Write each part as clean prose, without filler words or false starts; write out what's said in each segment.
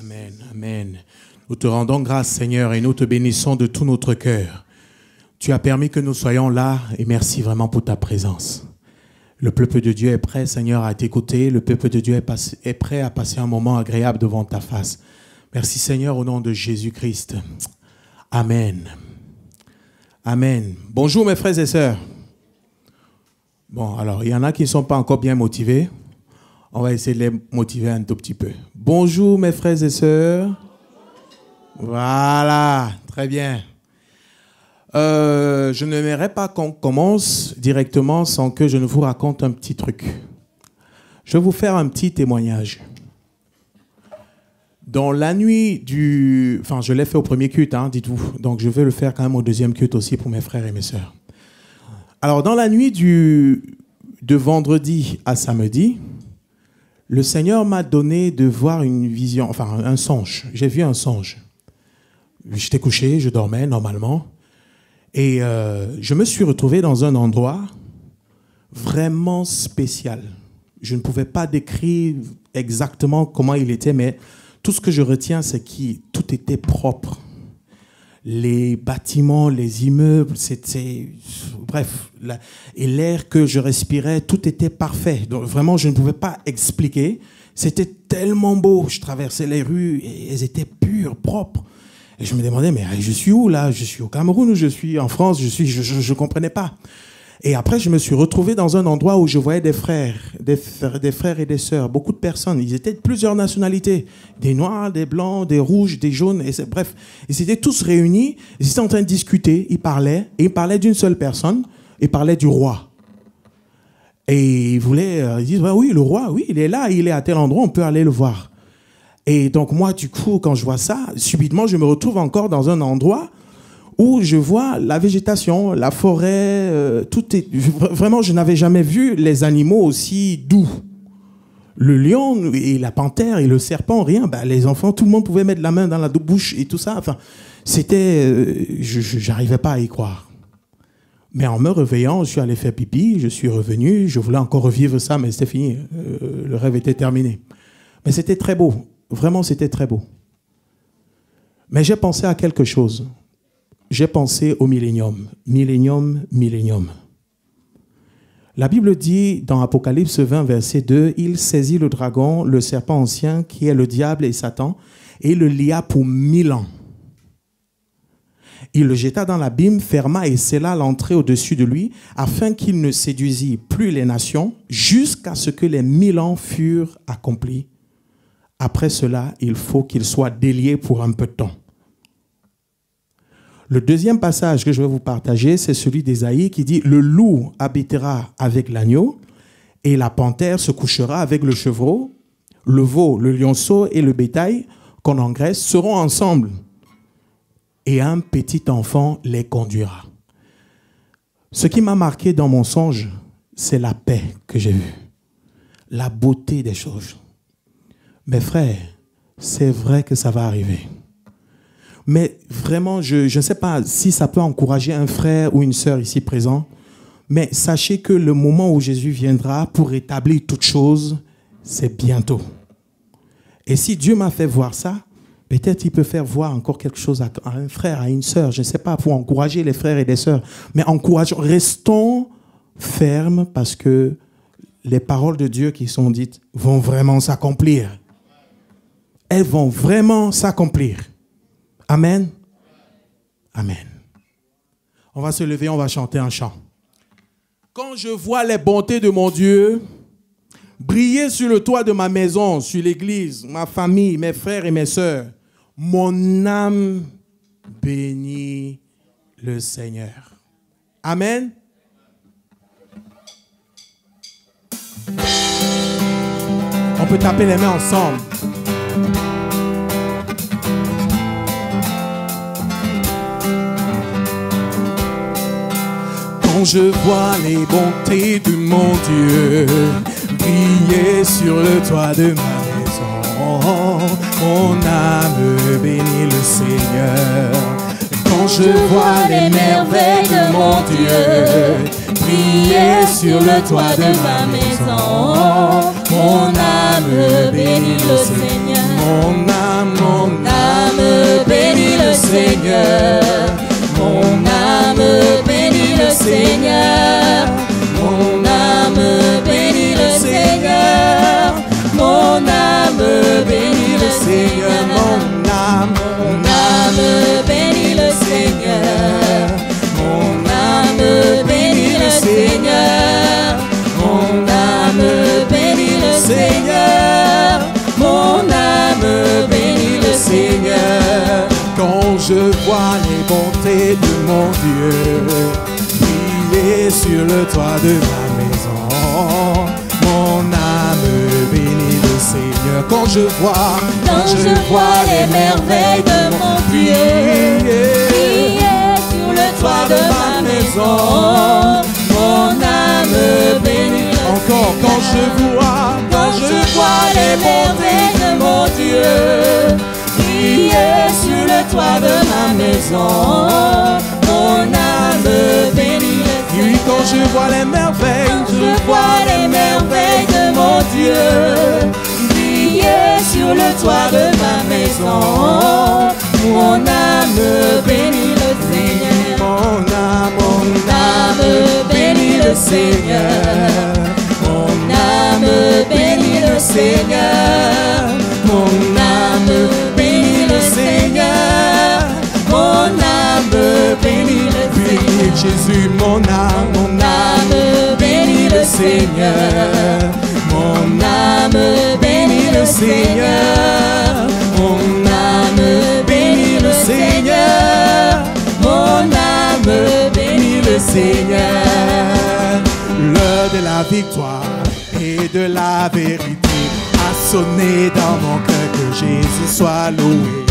Amen, amen. Nous te rendons grâce, Seigneur, et nous te bénissons de tout notre cœur. Tu as permis que nous soyons là, et merci vraiment pour ta présence. Le peuple de Dieu est prêt, Seigneur, à t'écouter. Le peuple de Dieu est prêt à passer un moment agréable devant ta face. Merci, Seigneur, au nom de Jésus-Christ. Amen. Amen. Bonjour, mes frères et sœurs. Bon, alors, il y en a qui ne sont pas encore bien motivés. On va essayer de les motiver un tout petit peu. Bonjour, mes frères et sœurs. Voilà, très bien. Je n'aimerais pas qu'on commence directement sans que je ne vous raconte un petit truc. Je vais vous faire un petit témoignage. Dans la nuit du... Enfin, je l'ai fait au premier culte, hein, dites-vous. Donc, je vais le faire quand même au deuxième culte aussi pour mes frères et mes sœurs. Alors, dans la nuit de vendredi à samedi, le Seigneur m'a donné de voir une vision, enfin, un songe. J'ai vu un songe. J'étais couché, je dormais normalement. Et je me suis retrouvé dans un endroit vraiment spécial. Je ne pouvais pas décrire exactement comment il était, mais tout ce que je retiens, c'est que tout était propre. Les bâtiments, les immeubles, c'était... Bref, et l'air que je respirais, tout était parfait. Donc vraiment, je ne pouvais pas expliquer. C'était tellement beau. Je traversais les rues et elles étaient pures, propres. Et je me demandais, mais je suis où là? Je suis au Cameroun ou je suis en France? Je comprenais pas. Et après, je me suis retrouvé dans un endroit où je voyais des frères et des sœurs, beaucoup de personnes. Ils étaient de plusieurs nationalités, des noirs, des blancs, des rouges, des jaunes. Et bref, ils étaient tous réunis. Ils étaient en train de discuter. Ils parlaient. Et ils parlaient d'une seule personne. Ils parlaient du roi. Et ils disent, oui, le roi, oui, il est là, il est à tel endroit, on peut aller le voir. Et donc moi, du coup, quand je vois ça, subitement, je me retrouve encore dans un endroit où je vois la végétation, la forêt, tout est... Vraiment, je n'avais jamais vu les animaux aussi doux. Le lion et la panthère et le serpent, rien. Ben, les enfants, tout le monde pouvait mettre la main dans la bouche et tout ça. Enfin, c'était... j'arrivais pas à y croire. Mais en me réveillant, je suis allé faire pipi, je suis revenu, je voulais encore revivre ça, mais c'était fini. Le rêve était terminé. Mais c'était très beau. Vraiment, c'était très beau. Mais j'ai pensé à quelque chose. J'ai pensé au millénium. Millénium, millénium. La Bible dit dans Apocalypse 20, verset 2, « Il saisit le dragon, le serpent ancien, qui est le diable et Satan, et le lia pour 1000 ans. Il le jeta dans l'abîme, ferma et scella l'entrée au-dessus de lui, afin qu'il ne séduisît plus les nations, jusqu'à ce que les 1000 ans furent accomplis. Après cela, il faut qu'il soit délié pour un peu de temps. » Le deuxième passage que je vais vous partager, c'est celui d'Ésaïe qui dit « Le loup habitera avec l'agneau et la panthère se couchera avec le chevreau. Le veau, le lionceau et le bétail qu'on engraisse seront ensemble et un petit enfant les conduira. » Ce qui m'a marqué dans mon songe, c'est la paix que j'ai vue, la beauté des choses. Mes frères, c'est vrai que ça va arriver. Mais vraiment, je ne sais pas si ça peut encourager un frère ou une sœur ici présent, mais sachez que le moment où Jésus viendra pour établir toutes choses, c'est bientôt. Et si Dieu m'a fait voir ça, peut-être il peut faire voir encore quelque chose à un frère, à une sœur, je ne sais pas, pour encourager les frères et les sœurs. Mais encourageons, restons fermes parce que les paroles de Dieu qui sont dites vont vraiment s'accomplir. Elles vont vraiment s'accomplir. Amen. Amen. On va se lever, on va chanter un chant. Quand je vois les bontés de mon Dieu briller sur le toit de ma maison, sur l'église, ma famille, mes frères et mes sœurs, mon âme bénit le Seigneur. Amen. On peut taper les mains ensemble. Quand je vois les bontés de mon Dieu briller sur le toit de ma maison, mon âme bénit le Seigneur. Quand je vois les merveilles de mon Dieu briller sur le toit de ma maison, mon âme bénit le Seigneur. Mon âme je vois les bontés de mon Dieu briller sur le toit de ma maison, mon âme bénit le Seigneur. Quand je vois les merveilles de mon Dieu briller sur le toit de ma maison, mon âme bénit le Seigneur. Encore, quand je vois les merveilles de mon Dieu briller sur le toit de ma maison, mon âme bénit le Seigneur. Oui, quand je vois les merveilles, de mon Dieu briller sur le toit de ma maison, mon âme bénit le Seigneur. Mon âme bénit le Seigneur. Mon âme bénit le Seigneur. Mon âme bénit le Seigneur. Mon âme bénit le Seigneur. Jésus, mon âme bénit le Seigneur. Mon âme bénit le Seigneur. Mon âme bénit le Seigneur. Mon âme bénit le Seigneur. L'heure de la victoire et de la vérité a sonné dans mon cœur, que Jésus soit loué.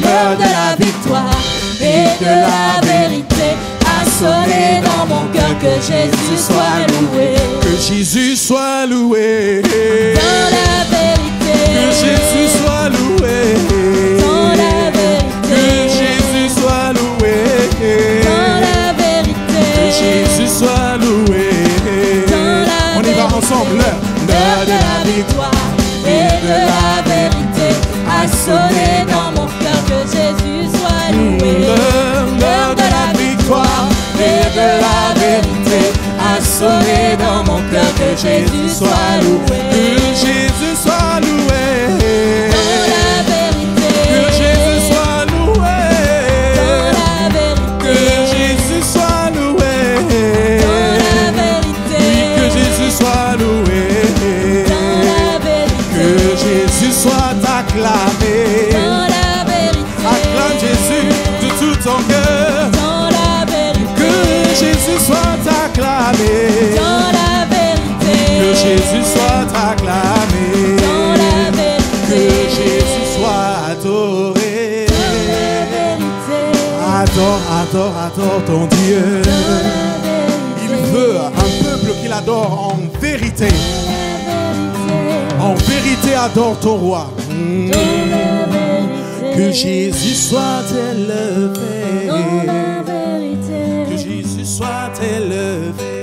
L'heure de la victoire et de la vérité a sonné dans mon cœur, que Jésus soit loué. Que Jésus soit loué. Dans la vérité. Que Jésus soit loué. Dans la vérité. Que Jésus soit loué. Dans la vérité. Que Jésus soit loué. Dans la vérité. On y va ensemble. L'heure de la victoire et de la vérité a sonné dans mon cœur, que Jésus soit loué. L'heure de la victoire et de la vérité a sonné dans mon cœur, que Jésus soit loué. Que Jésus soit loué. Dans la vérité. Que Jésus soit loué. Dans la vérité. Que Jésus soit loué. Dans la vérité. Oui, que Jésus soit loué. Dans la vérité. Que Jésus soit acclamé. Dans la vérité. Acclame Jésus de tout ton cœur. Dans la vérité. Que Jésus soit acclamé. Dans la vérité. Que Jésus soit acclamé. Dans la vérité. Que Jésus soit adoré. Dans la vérité. Adore, adore, adore ton Dieu. Dans la vérité. Il veut un peuple qu'il adore en vérité. En vérité, adore ton roi. Que Jésus soit élevé. Que Jésus soit élevé.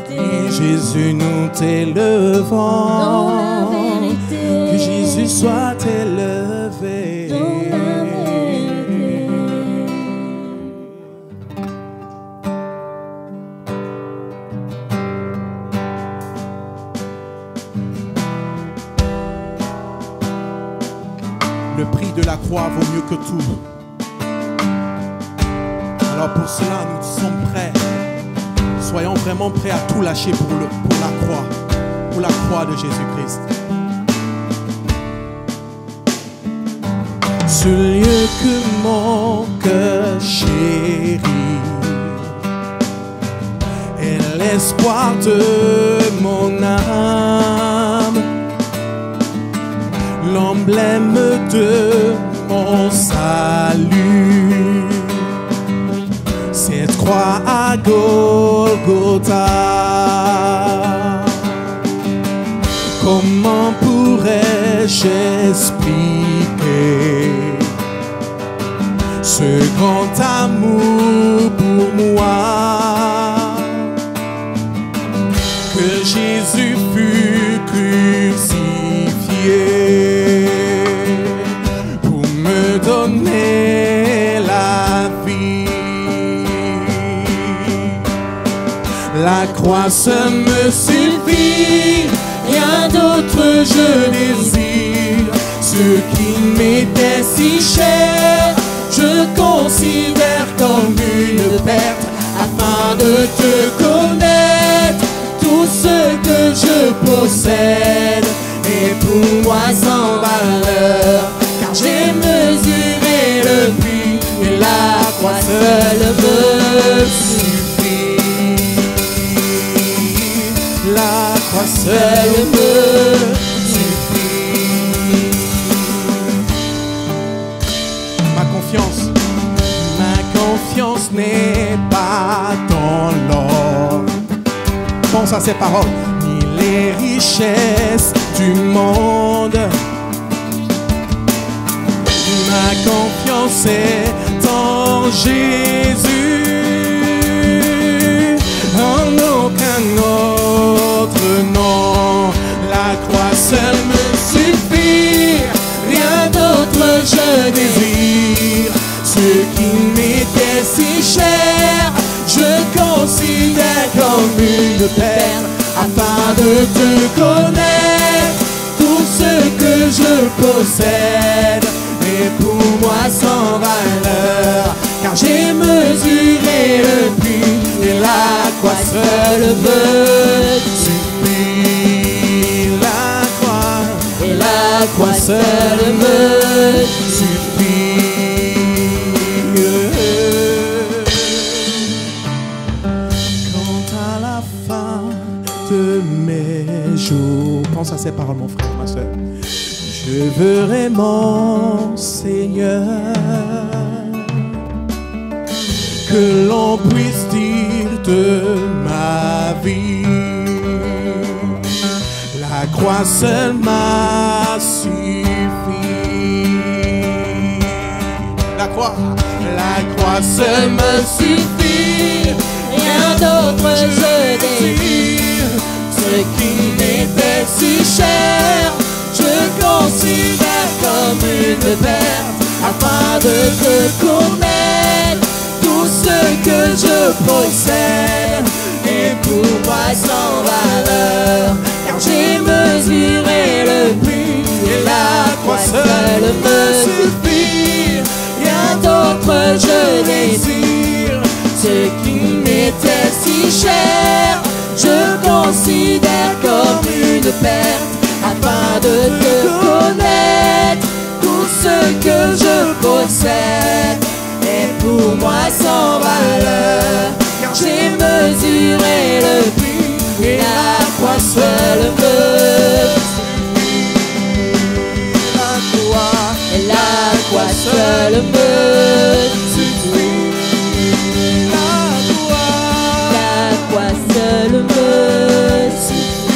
Et Jésus, nous t'élevons. Que Jésus soit élevé. Le prix de la croix vaut mieux que tout. Alors pour cela, nous sommes prêts. Soyons vraiment prêts à tout lâcher pour la croix de Jésus-Christ. Ce lieu que mon cœur chérit est l'espoir de mon âme, l'emblème de mon salut, cette croix à Golgotha. Comment pourrais-je expliquer ce grand amour pour moi, que Jésus fut crucifié pour me donner la vie. La croix seule me suffit, rien d'autre je désire. Ce qui m'était si cher, je considère comme une perte, afin de te connaître. Tout ce que je possède est pour moi sans valeur, car j'ai mesuré seule me suffit. La croix seule me suffit. Ma confiance n'est pas dans l'or. Pense à ces paroles. Ni les richesses du monde. Ma confiance est en Jésus. En aucun autre nom. La croix seule me suffit. Rien d'autre je désire. Ce qui m'était si cher, je considère comme une perte. Afin de te connaître, tout ce que je possède est pour moi sans valeur. Car j'ai mesuré le prix et la croix seule me suffit. La croix seule me suffit. Quand à la fin de mes jours, pense à ces paroles mon frère, ma soeur, je verrai mon Seigneur, que l'on puisse dire de ma vie. La croix seule m'a suffi. La croix seule me suffit. Rien d'autre je désire. Ce qui m'était si cher, je considère comme une perte. Afin de te connaître, tout ce que je possède est pour moi sans valeur. Car j'ai mesuré le prix et la croix seule me suffit. Rien d'autre je désire. Ce qui m'était si cher, je considère comme une perte. Afin de te connaître, tout ce que je possède est pour moi sans valeur. Car j'ai mesuré le prix et la croix seule me suffit. La croix seule me suffit. La croix seule me suffit.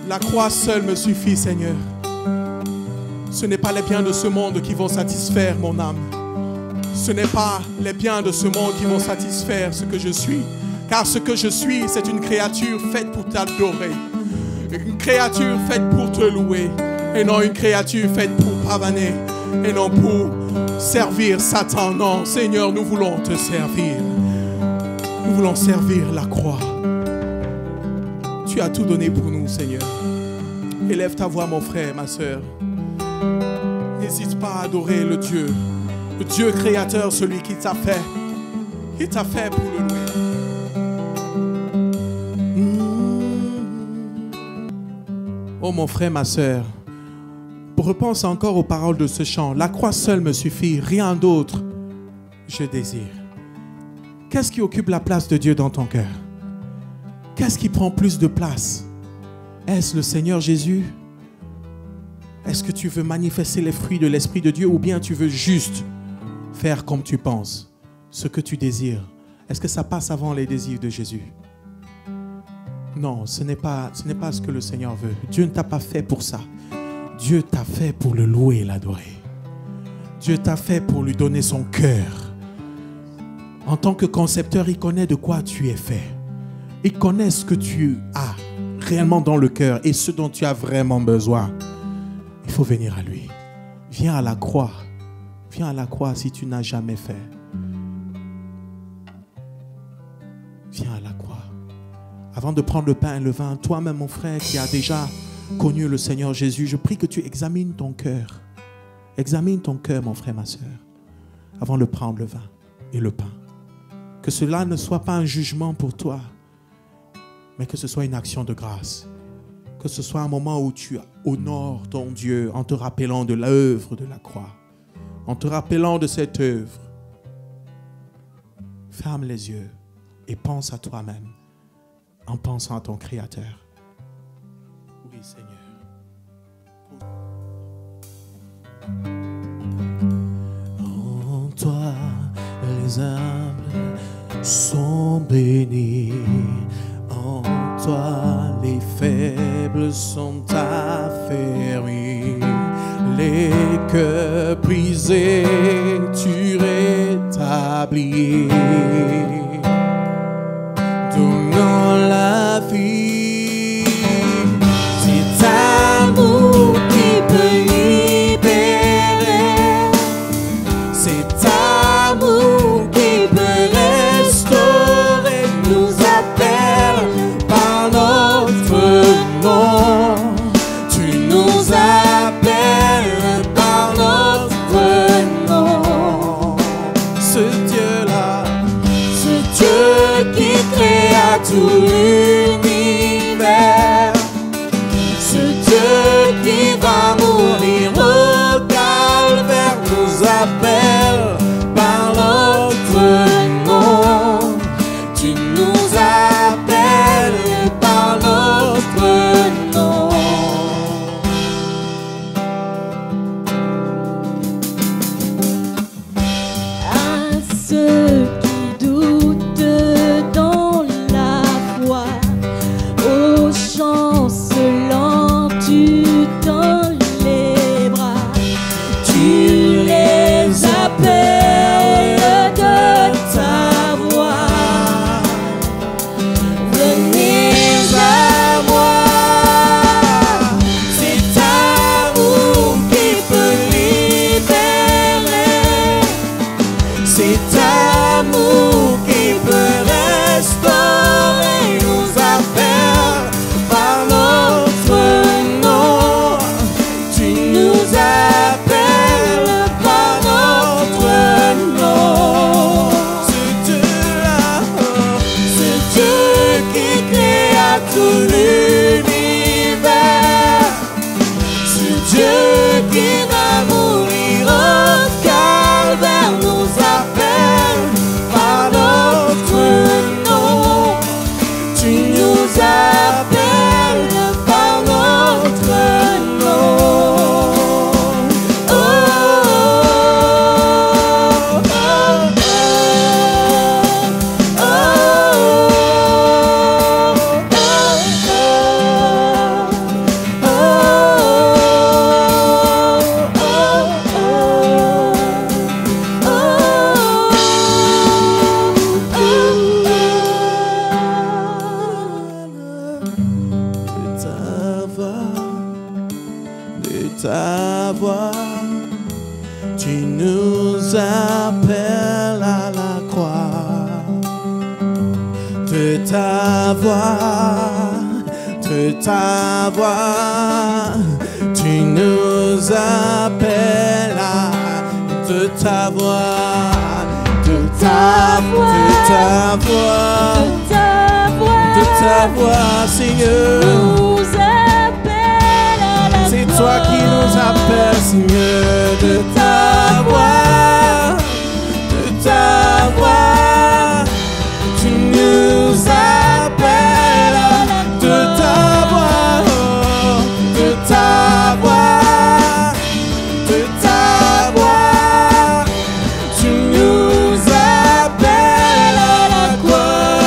La croix seule me suffit, Seigneur. Ce n'est pas les biens de ce monde qui vont satisfaire mon âme. Ce n'est pas les biens de ce monde qui vont satisfaire ce que je suis. Car ce que je suis, c'est une créature faite pour t'adorer. Une créature faite pour te louer. Et non une créature faite pour pavaner. Et non pour servir Satan. Non, Seigneur, nous voulons te servir. Nous voulons servir la croix. Tu as tout donné pour nous, Seigneur. Élève ta voix, mon frère, ma soeur. N'hésite pas à adorer le Dieu créateur, celui qui t'a fait. Qui t'a fait pour le louer. Oh, mon frère, ma soeur, repense encore aux paroles de ce chant. La croix seule me suffit, rien d'autre je désire. Qu'est-ce qui occupe la place de Dieu dans ton cœur? Qu'est-ce qui prend plus de place? Est-ce le Seigneur Jésus? Est-ce que tu veux manifester les fruits de l'Esprit de Dieu ou bien tu veux juste faire comme tu penses, ce que tu désires? Est-ce que ça passe avant les désirs de Jésus? Non, ce n'est pas ce que le Seigneur veut. Dieu ne t'a pas fait pour ça. Dieu t'a fait pour le louer et l'adorer. Dieu t'a fait pour lui donner son cœur. En tant que concepteur, il connaît de quoi tu es fait. Il connaît ce que tu as réellement dans le cœur et ce dont tu as vraiment besoin. Il faut venir à lui. Viens à la croix. Viens à la croix si tu n'as jamais fait. Viens à la croix. Avant de prendre le pain et le vin, toi-même, mon frère, qui as déjà connu le Seigneur Jésus, je prie que tu examines ton cœur. Examine ton cœur, mon frère, ma soeur, avant de prendre le vin et le pain. Que cela ne soit pas un jugement pour toi, mais que ce soit une action de grâce. Que ce soit un moment où tu honores ton Dieu en te rappelant de l'œuvre de la croix, en te rappelant de cette œuvre. Ferme les yeux et pense à toi-même en pensant à ton Créateur. Oui, Seigneur. En toi, les humbles sont bénis. En toi, les faibles sont affermis. Les cœurs brisés, tu rétablis. Donnant la vie, c'est amour qui peut libérer. C'est amour qui peut restaurer. Nous appelle par notre nom. Tu nous appelles par notre nom. Ce Dieu-là, ce Dieu qui créa tout l'univers, ce Dieu qui va mourir au calvaire, nous appelle par notre nom. Tu nous appelles par notre nom. À ceux qui doutent dans la foi, aux chancelants tu tends les bras, tu les appelles de ta voix. Venez à moi, c'est amour qui peut libérer, c'est amour qui peut restaurer. Nous appelle par notre nom. Tu nous appelles par notre nom. Ce Dieu-là, ce Dieu qui créa tout l'univers, ce Dieu qui va mourir au calvaire, nous appelle par notre nom. Tu nous appelles par notre nom. Oh, oh, oh, oh, de ta voix, tu nous appelles à la croix. De ta voix, tu nous appelles à de ta voix, de ta voix, Seigneur. nous appelle à la C'est toi qui nous appelles, Seigneur, de ta voix, tu nous appelles de ta voix, de ta voix, tu nous appelles à la croix,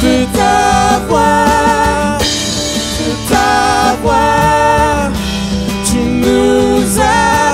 de ta voix, tu nous appelles.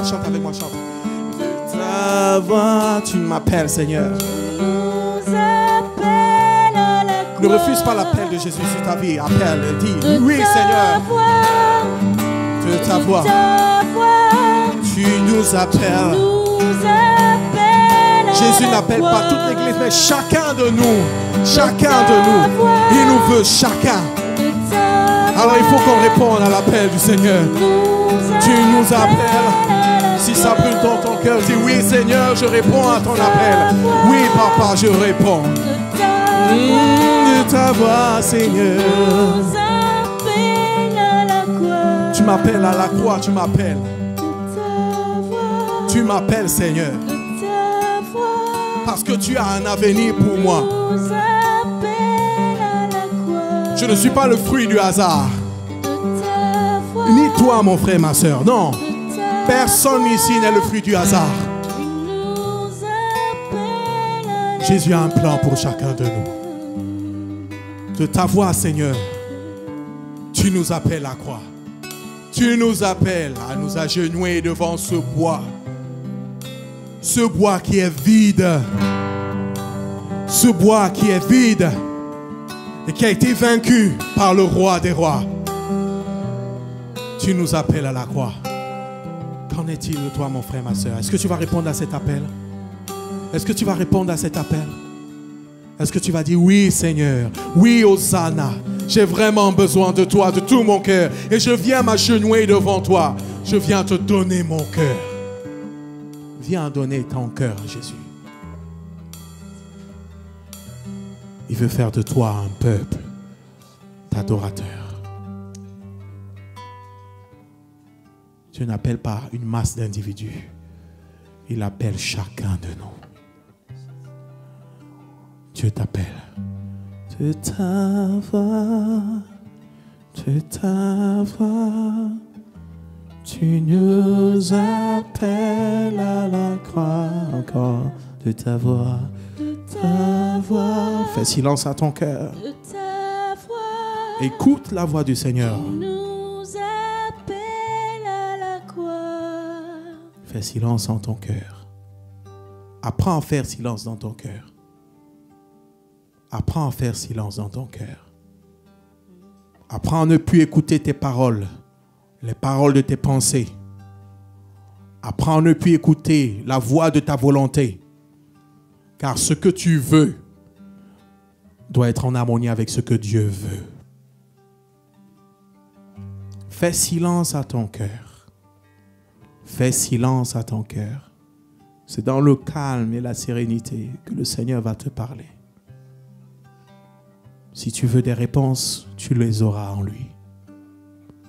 chante avec moi, chante. De ta voix, tu m'appelles, Seigneur. nous appelle à la croix. Ne refuse pas l'appel de Jésus sur ta vie. Appelle, dis, De oui, ta Seigneur. voix, De ta voix, ta voix, tu nous appelles. nous appelle à Jésus la n'appelle croix. pas toute l'église, mais chacun de nous. Chacun de ta nous. voix, Il nous veut, chacun. de ta Alors il faut qu'on réponde à l'appel du Seigneur. Tu nous appelles. Si ça brûle dans ton cœur, dis oui Seigneur, je réponds à ton appel. Oui papa, je réponds. De ta voix Seigneur. nous appelle à la croix. Tu m'appelles à la croix, tu m'appelles. De ta voix, Tu m'appelles Seigneur. de ta voix, Parce que tu as un avenir pour moi. nous appelle à la croix. Je ne suis pas le fruit du hasard. De ta voix, Ni toi mon frère, ma soeur. Non. de ta Personne ici n'est le fruit du hasard. nous appelle à la Jésus a un plan pour chacun de nous. De ta voix, Seigneur, tu nous appelles à croire. Tu nous appelles à nous agenouiller devant ce bois. Ce bois qui est vide. Ce bois qui est vide et qui a été vaincu par le roi des rois. Tu nous appelles à la croix. Qu'en est-il de toi, mon frère, ma soeur? Est-ce que tu vas répondre à cet appel? Est-ce que tu vas répondre à cet appel? Est-ce que tu vas dire oui, Seigneur? Oui, Hosanna. J'ai vraiment besoin de toi, de tout mon cœur. Et je viens m'agenouiller devant toi. Je viens te donner mon cœur. Viens donner ton cœur à Jésus. Il veut faire de toi un peuple d'adorateurs. Dieu n'appelle pas une masse d'individus. Il appelle chacun de nous. Dieu t'appelle. De ta voix, de ta voix, tu nous appelles à la croix encore. De ta voix, ta voix. Fais silence à ton cœur. de ta voix, Écoute la voix du Seigneur. nous appelle à la croix. Fais silence en ton cœur. Apprends à faire silence dans ton cœur. Apprends à faire silence dans ton cœur. Apprends à ne plus écouter tes paroles, les paroles de tes pensées. Apprends à ne plus écouter la voix de ta volonté. Car ce que tu veux doit être en harmonie avec ce que Dieu veut. Fais silence à ton cœur. Fais silence à ton cœur. C'est dans le calme et la sérénité que le Seigneur va te parler. Si tu veux des réponses, tu les auras en lui.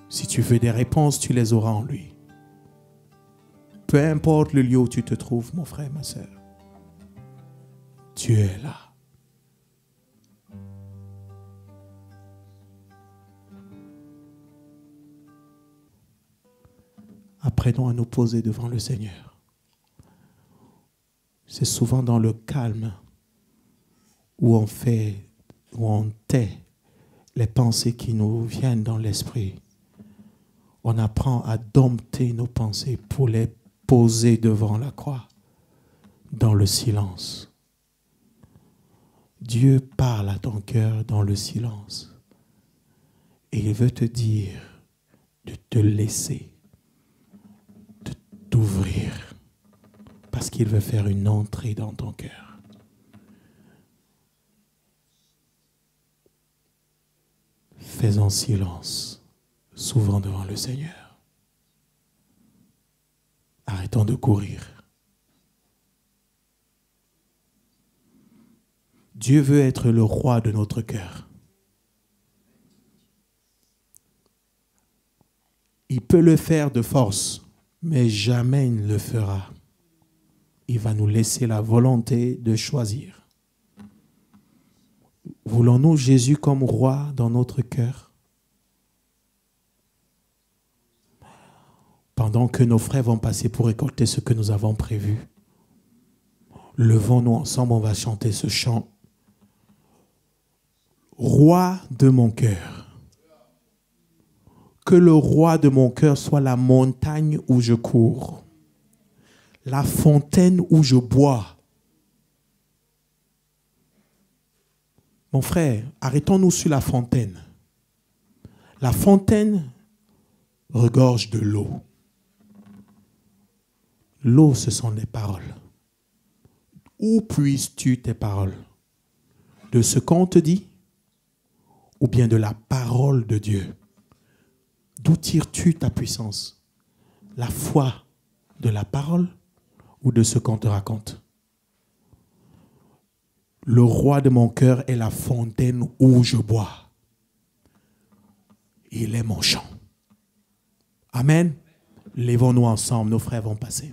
Si tu veux des réponses, tu les auras en lui. Peu importe le lieu où tu te trouves, mon frère, ma soeur. Dieu est là. Apprenons à nous poser devant le Seigneur. C'est souvent dans le calme où on tait les pensées qui nous viennent dans l'esprit. On apprend à dompter nos pensées pour les poser devant la croix, dans le silence. Dieu parle à ton cœur dans le silence. Et il veut te dire de te laisser, de t'ouvrir, parce qu'il veut faire une entrée dans ton cœur. Faisons silence, souvent devant le Seigneur. Arrêtons de courir. Dieu veut être le roi de notre cœur. Il peut le faire de force, mais jamais il ne le fera. Il va nous laisser la volonté de choisir. Voulons-nous Jésus comme roi dans notre cœur? Pendant que nos frères vont passer pour récolter ce que nous avons prévu, levons-nous ensemble, on va chanter ce chant. Roi de mon cœur. Que le roi de mon cœur soit la montagne où je cours. la fontaine où je bois. Mon frère, arrêtons-nous sur la fontaine. La fontaine regorge de l'eau. L'eau, ce sont les paroles. Où puises-tu tes paroles? De ce qu'on te dit ou bien de la parole de Dieu? D'où tires-tu ta puissance? La foi de la parole ou de ce qu'on te raconte? Le roi de mon cœur est la fontaine où je bois. Il est mon chant. Amen. Lèvons-nous ensemble, nos frères vont passer.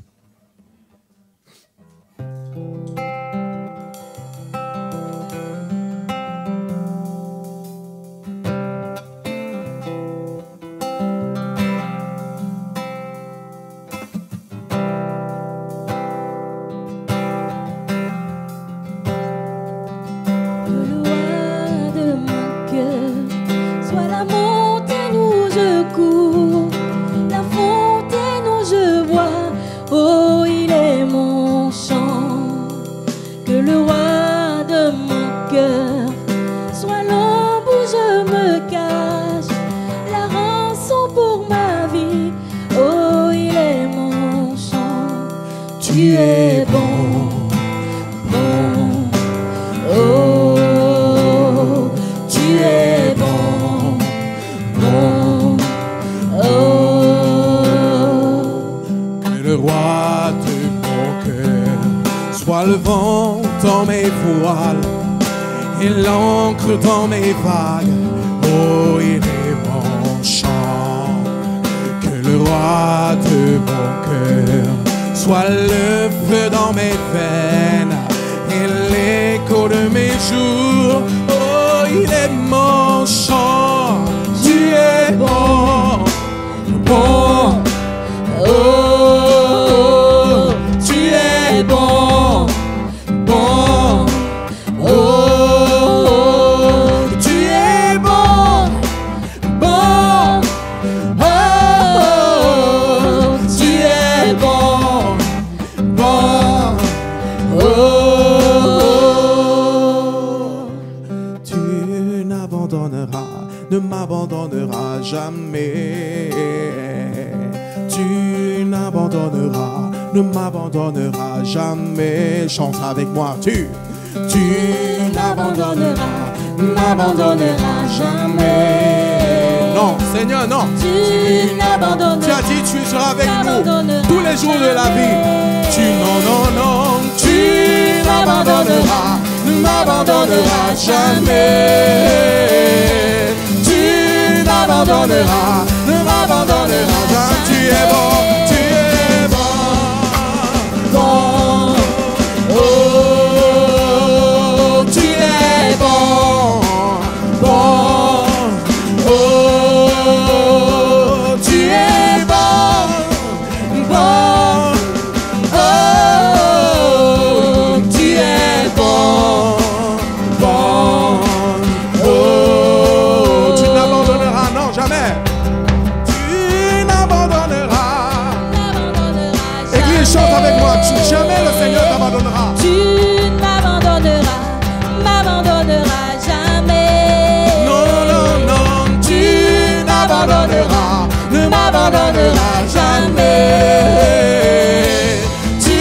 Tu es bon, bon, oh, tu es bon, bon, oh. Que le roi de mon cœur soit le vent dans mes voiles et l'encre dans mes vagues, oh, il est mon chant. Que le roi de mon cœur soit le feu dans mes veines et l'écho de mes jours. Oh, il est mon chant. Tu es bon, bon. Oh, tu es bon, bon. Oh, tu es bon, bon. Oh, tu es bon. Tu n'abandonneras, ne m'abandonneras jamais. Tu n'abandonneras, ne m'abandonneras jamais. Chante avec moi. Tu n'abandonneras, n'abandonneras jamais. Non, Seigneur, non. Tu n'abandonneras. Tu as dit tu seras avec nous tous les jours de la vie. Tu non, non, non. Tu n'abandonneras, ne m'abandonneras jamais. Tu n'abandonneras, ne m'abandonneras jamais. Tu es bon, tu es bon, bon. Oh, tu es bon, bon. Oh, tu es bon, bon. Oh, tu es bon, bon. Oh, tu n'abandonneras, non, jamais. Tu n'abandonneras. Église, chante avec moi. Jamais le Seigneur t'abandonnera. Tu m'abandonneras, m'abandonneras jamais. Non, non, non, tu n'abandonneras, ne m'abandonneras jamais. Tu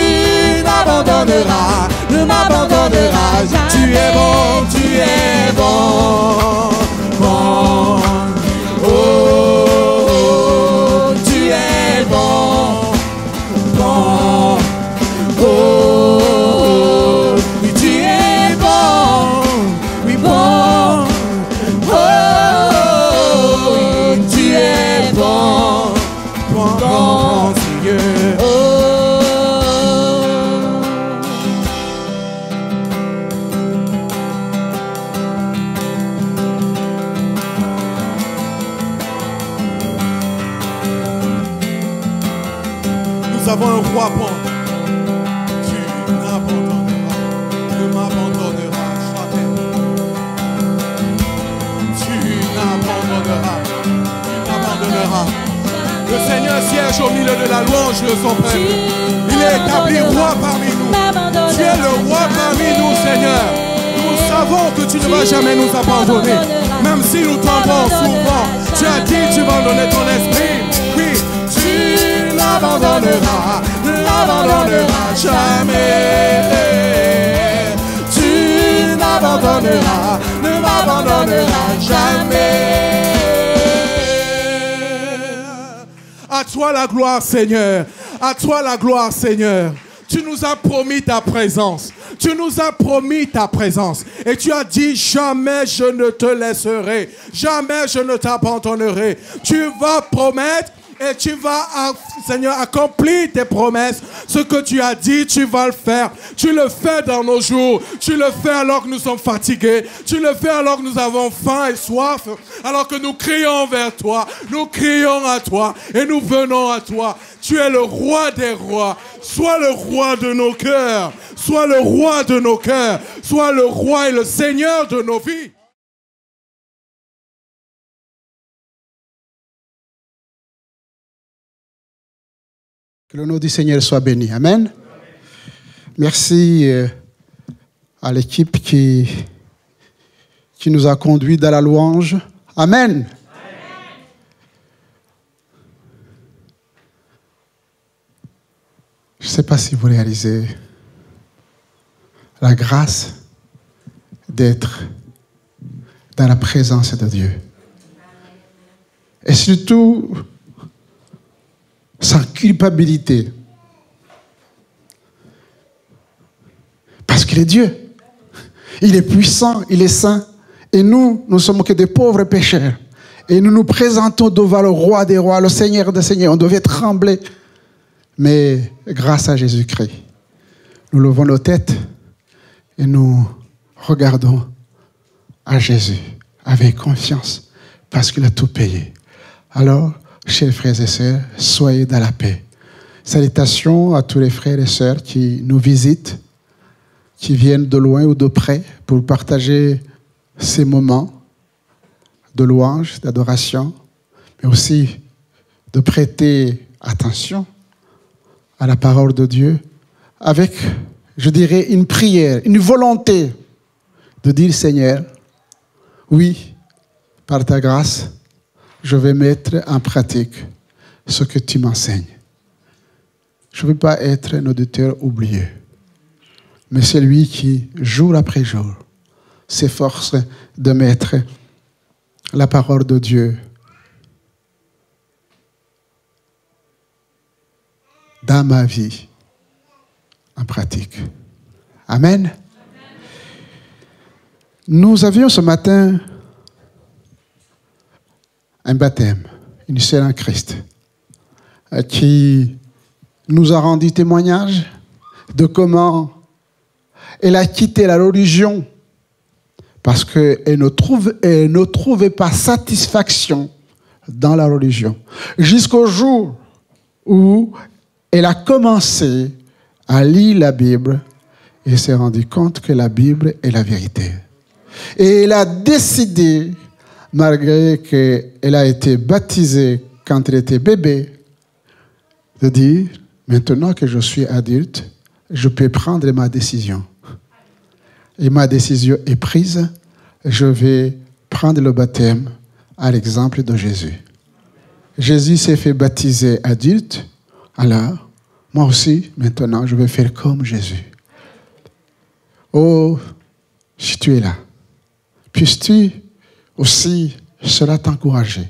n'abandonneras, ne m'abandonneras jamais. Tu es bon, tu es bon, bon. Oh, tu es bon, bon. Oh, oui, tu es bon, oui, bon. Oh, oui, tu es bon, bon, bon, Seigneur. Oh. Nous avons un roi bon. Tu n'abandonneras, ne m'abandonneras jamais. Tu n'abandonneras, ne Le Seigneur siège au milieu de la louange de son peuple. Il est établi roi parmi nous. Tu es le roi parmi nous, Seigneur. Nous savons que tu ne vas jamais nous abandonner. Même si nous tombons souvent, tu as dit tu vas donner ton esprit. Oui, tu n'abandonneras jamais. Tu n'abandonneras, ne m'abandonneras jamais. À toi la gloire, Seigneur. À toi la gloire, Seigneur. Tu nous as promis ta présence. Tu nous as promis ta présence. Et tu as dit, jamais je ne te laisserai. Jamais je ne t'abandonnerai. Tu vas promettre et tu vas, Seigneur, accomplir tes promesses. Ce que tu as dit, tu vas le faire. Tu le fais dans nos jours. Tu le fais alors que nous sommes fatigués. Tu le fais alors que nous avons faim et soif. Alors que nous crions vers toi. Nous crions à toi et nous venons à toi. Tu es le roi des rois. Sois le roi de nos cœurs. Sois le roi de nos cœurs. Sois le roi et le Seigneur de nos vies. Que le nom du Seigneur soit béni. Amen. Merci à l'équipe qui nous a conduits dans la louange. Amen. Je ne sais pas si vous réalisez la grâce d'être dans la présence de Dieu. Et surtout, sans culpabilité. Parce qu'il est Dieu. Il est puissant, il est saint. Et nous, nous sommes que des pauvres pécheurs. Et nous nous présentons devant le roi des rois, le Seigneur des seigneurs. On devait trembler. Mais grâce à Jésus-Christ, nous levons nos têtes et nous regardons à Jésus avec confiance parce qu'il a tout payé. Alors, chers frères et sœurs, soyez dans la paix. Salutations à tous les frères et sœurs qui nous visitent, qui viennent de loin ou de près pour partager ces moments de louange, d'adoration, mais aussi de prêter attention à la parole de Dieu avec, je dirais, une prière, une volonté de dire, Seigneur, oui, par ta grâce, je vais mettre en pratique ce que tu m'enseignes. Je ne veux pas être un auditeur oublié, mais celui qui, jour après jour, s'efforce de mettre la parole de Dieu dans ma vie en pratique. Amen. Nous avions ce matin un baptême, une sœur en Christ, qui nous a rendu témoignage de comment elle a quitté la religion parce qu'elle ne trouvait pas satisfaction dans la religion. Jusqu'au jour où elle a commencé à lire la Bible et s'est rendue compte que la Bible est la vérité. Et elle a décidé, malgré qu'elle a été baptisée quand elle était bébé, de dire, maintenant que je suis adulte, je peux prendre ma décision. Et ma décision est prise, je vais prendre le baptême à l'exemple de Jésus. Jésus s'est fait baptiser adulte, alors moi aussi, maintenant, je vais faire comme Jésus. Oh, si tu es là, puisses-tu aussi cela t'encourager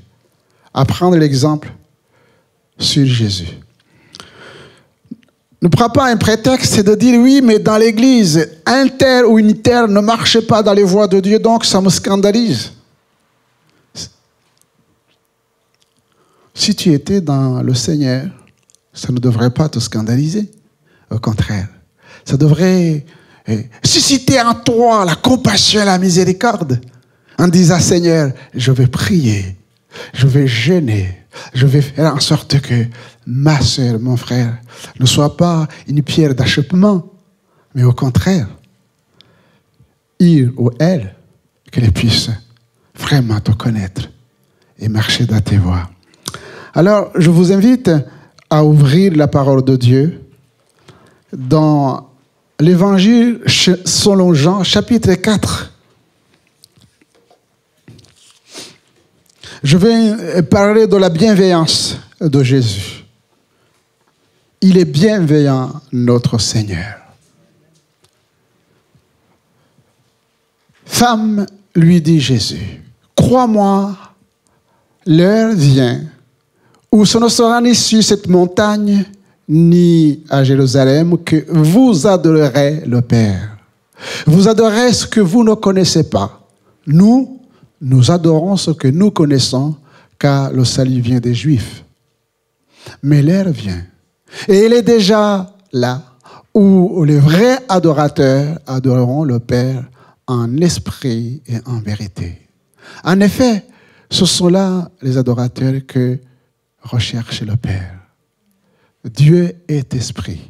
à prendre l'exemple sur Jésus. Ne prends pas un prétexte de dire oui, mais dans l'église, un tel ou une telle ne marche pas dans les voies de Dieu, donc ça me scandalise. Si tu étais dans le Seigneur, ça ne devrait pas te scandaliser. Au contraire, ça devrait susciter en toi la compassion et la miséricorde en disant, Seigneur, je vais prier, je vais jeûner, je vais faire en sorte que ma sœur, mon frère, ne soit pas une pierre d'achoppement, mais au contraire, il ou elle, qu'elle puisse vraiment te connaître et marcher dans tes voies. Alors, je vous invite à ouvrir la parole de Dieu dans l'Évangile selon Jean, chapitre 4. Je vais parler de la bienveillance de Jésus. Il est bienveillant, notre Seigneur. Femme, lui dit Jésus, crois-moi, l'heure vient où ce ne sera ni sur cette montagne, ni à Jérusalem, que vous adorerez le Père. Vous adorez ce que vous ne connaissez pas. Nous adorons ce que nous connaissons, car le salut vient des Juifs. Mais l'heure vient, et il est déjà là, où les vrais adorateurs adoreront le Père en esprit et en vérité. En effet, ce sont là les adorateurs que recherche le Père. Dieu est esprit.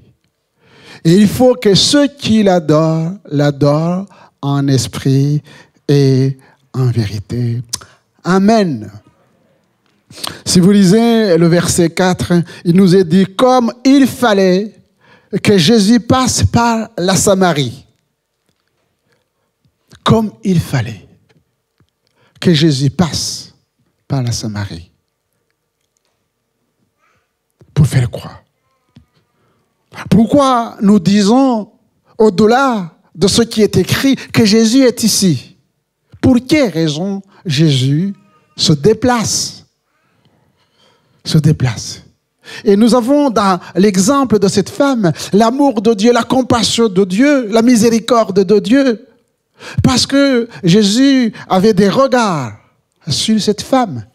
Et il faut que ceux qui l'adorent en esprit et en vérité. Amen. Si vous lisez le verset 4, il nous est dit, comme il fallait que Jésus passe par la Samarie. Comme il fallait que Jésus passe par la Samarie. Pour faire quoi? Pourquoi nous disons, au-delà de ce qui est écrit, que Jésus est ici? Pour quelle raison Jésus se déplace? Se déplace. Et nous avons dans l'exemple de cette femme l'amour de Dieu, la compassion de Dieu, la miséricorde de Dieu. Parce que Jésus avait des regards sur cette femme.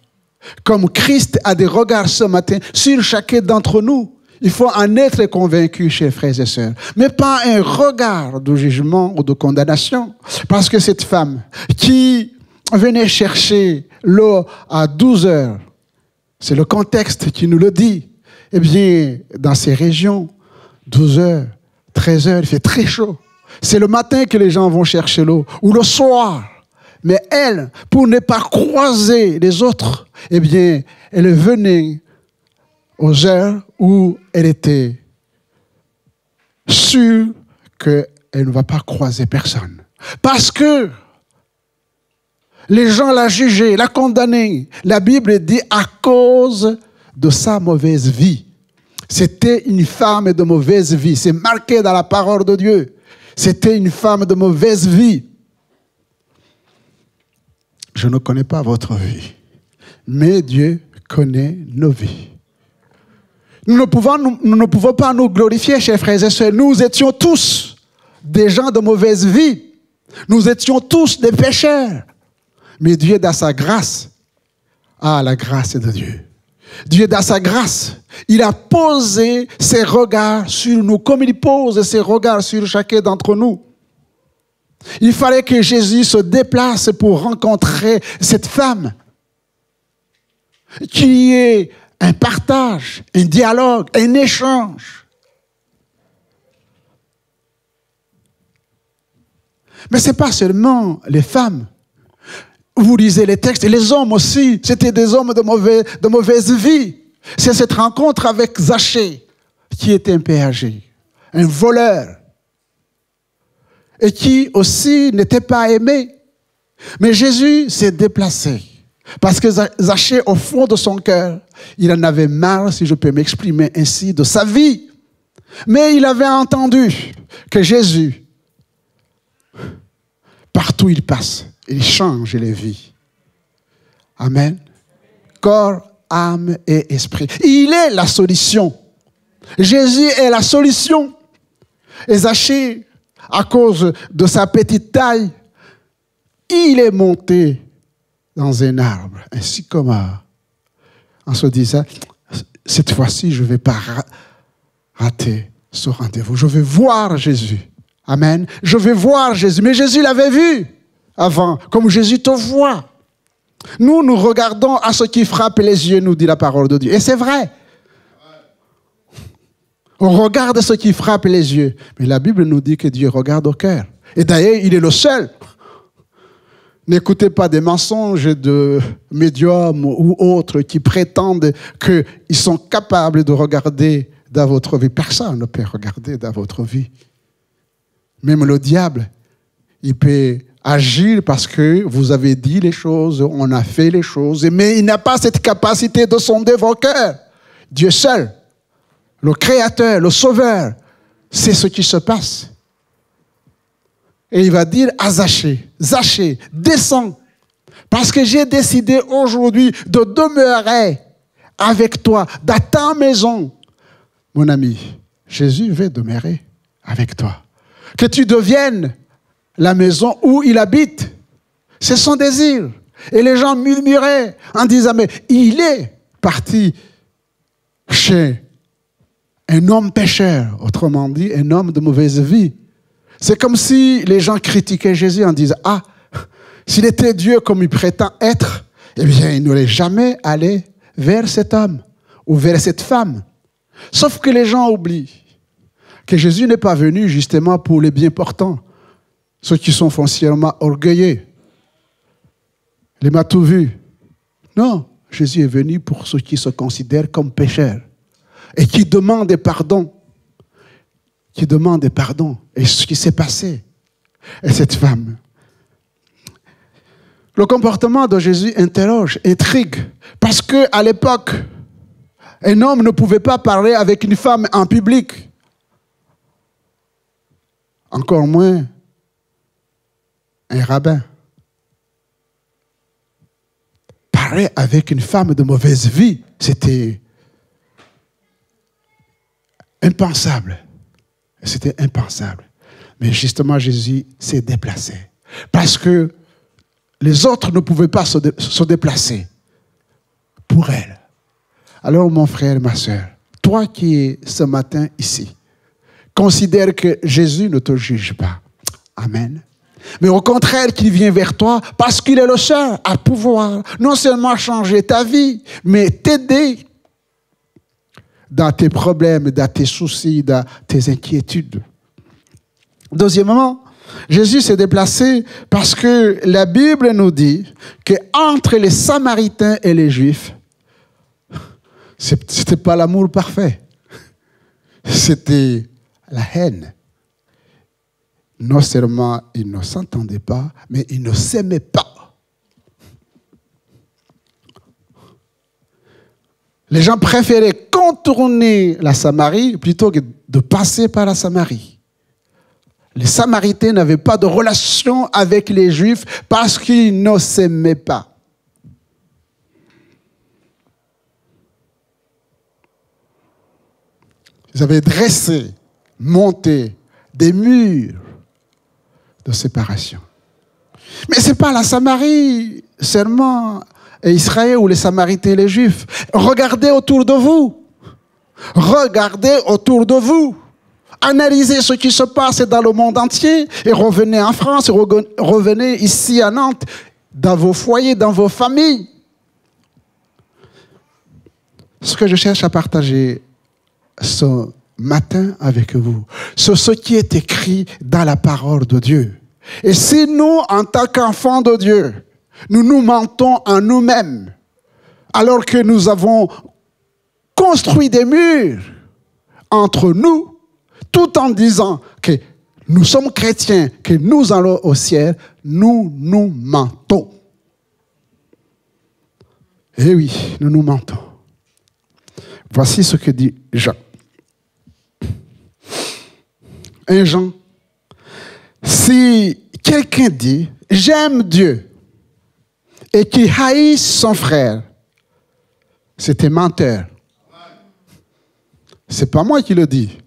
Comme Christ a des regards ce matin sur chacun d'entre nous. Il faut en être convaincu, chers frères et sœurs. Mais pas un regard de jugement ou de condamnation. Parce que cette femme qui venait chercher l'eau à 12 heures, c'est le contexte qui nous le dit. Eh bien, dans ces régions, 12 heures, 13 heures, il fait très chaud. C'est le matin que les gens vont chercher l'eau, ou le soir. Mais elle, pour ne pas croiser les autres, eh bien, elle venait aux heures où elle était sûre qu'elle ne va pas croiser personne. Parce que les gens la jugeaient, la condamnaient. La Bible dit à cause de sa mauvaise vie. C'était une femme de mauvaise vie. C'est marqué dans la parole de Dieu. C'était une femme de mauvaise vie. Je ne connais pas votre vie, mais Dieu connaît nos vies. Nous ne pouvons pas nous glorifier, chers frères et sœurs. Nous étions tous des gens de mauvaise vie. Nous étions tous des pécheurs. Mais Dieu, dans sa grâce, la grâce de Dieu. Dieu, dans sa grâce, il a posé ses regards sur nous, comme il pose ses regards sur chacun d'entre nous. Il fallait que Jésus se déplace pour rencontrer cette femme. Qu'il y ait un partage, un dialogue, un échange. Mais ce n'est pas seulement les femmes. Vous lisez les textes, et les hommes aussi, c'était des hommes de mauvaise vie. C'est cette rencontre avec Zachée, qui était un péager, un voleur, et qui aussi n'était pas aimé. Mais Jésus s'est déplacé, parce que Zachée, au fond de son cœur, il en avait marre, si je peux m'exprimer ainsi, de sa vie. Mais il avait entendu que Jésus, partout où il passe, il change les vies. Amen. Corps, âme et esprit. Il est la solution. Jésus est la solution. Et Zachée, à cause de sa petite taille, il est monté dans un arbre, un sycomore, en se disant, cette fois-ci, je ne vais pas rater ce rendez-vous. Je vais voir Jésus. Amen. Je vais voir Jésus. Mais Jésus l'avait vu avant, comme Jésus te voit. Nous regardons à ce qui frappe les yeux, nous dit la parole de Dieu. Et c'est vrai. On regarde ce qui frappe les yeux. Mais la Bible nous dit que Dieu regarde au cœur. Et d'ailleurs, il est le seul. N'écoutez pas des mensonges de médiums ou autres qui prétendent qu'ils sont capables de regarder dans votre vie. Personne ne peut regarder dans votre vie. Même le diable, il peut agir parce que vous avez dit les choses, on a fait les choses, mais il n'a pas cette capacité de sonder vos cœurs. Dieu seul, le Créateur, le Sauveur, c'est ce qui se passe. Et il va dire à Zachée, Zachée, descends, parce que j'ai décidé aujourd'hui de demeurer avec toi dans ta maison. Mon ami, Jésus veut demeurer avec toi. Que tu deviennes la maison où il habite. C'est son désir. Et les gens murmuraient en disant, mais il est parti chez un homme pécheur, autrement dit, un homme de mauvaise vie. C'est comme si les gens critiquaient Jésus en disant, ah, s'il était Dieu comme il prétend être, eh bien, il n'aurait jamais allé vers cet homme ou vers cette femme. Sauf que les gens oublient que Jésus n'est pas venu justement pour les bien portants, ceux qui sont foncièrement orgueilleux, les matou vus. Non, Jésus est venu pour ceux qui se considèrent comme pécheurs et qui demandent pardon. Qui demandent pardon. Et ce qui s'est passé. Et cette femme. Le comportement de Jésus interroge, intrigue. Parce qu'à l'époque, un homme ne pouvait pas parler avec une femme en public. Encore moins un rabbin. Parler avec une femme de mauvaise vie, c'était impensable. C'était impensable. Mais justement, Jésus s'est déplacé. Parce que les autres ne pouvaient pas se déplacer pour elle. Alors, mon frère, ma soeur, toi qui es ce matin ici, considère que Jésus ne te juge pas. Amen. Mais au contraire, qu'il vient vers toi parce qu'il est le seul à pouvoir non seulement changer ta vie, mais t'aider dans tes problèmes, dans tes soucis, dans tes inquiétudes. Deuxièmement, Jésus s'est déplacé parce que la Bible nous dit qu'entre les Samaritains et les Juifs, ce n'était pas l'amour parfait. C'était la haine. Non seulement ils ne s'entendaient pas, mais ils ne s'aimaient pas. Les gens préféraient contourner la Samarie plutôt que de passer par la Samarie. Les Samaritains n'avaient pas de relation avec les Juifs parce qu'ils ne s'aimaient pas. Ils avaient dressé, monté des murs de séparation. Mais ce n'est pas la Samarie seulement et Israël ou les Samaritains et les Juifs. Regardez autour de vous. Regardez autour de vous. Analysez ce qui se passe dans le monde entier et revenez en France, revenez ici à Nantes, dans vos foyers, dans vos familles. Ce que je cherche à partager ce matin avec vous, c'est ce qui est écrit dans la parole de Dieu. Et si nous, en tant qu'enfants de Dieu, nous nous mentons en nous-mêmes, alors que nous avons construit des murs entre nous, tout en disant que nous sommes chrétiens, que nous allons au ciel, nous nous mentons. Eh oui, nous nous mentons. Voici ce que dit Jean. 1 Jean. Si quelqu'un dit « J'aime Dieu » et qui haït son frère, c'est un menteur. Ce n'est pas moi qui le dis.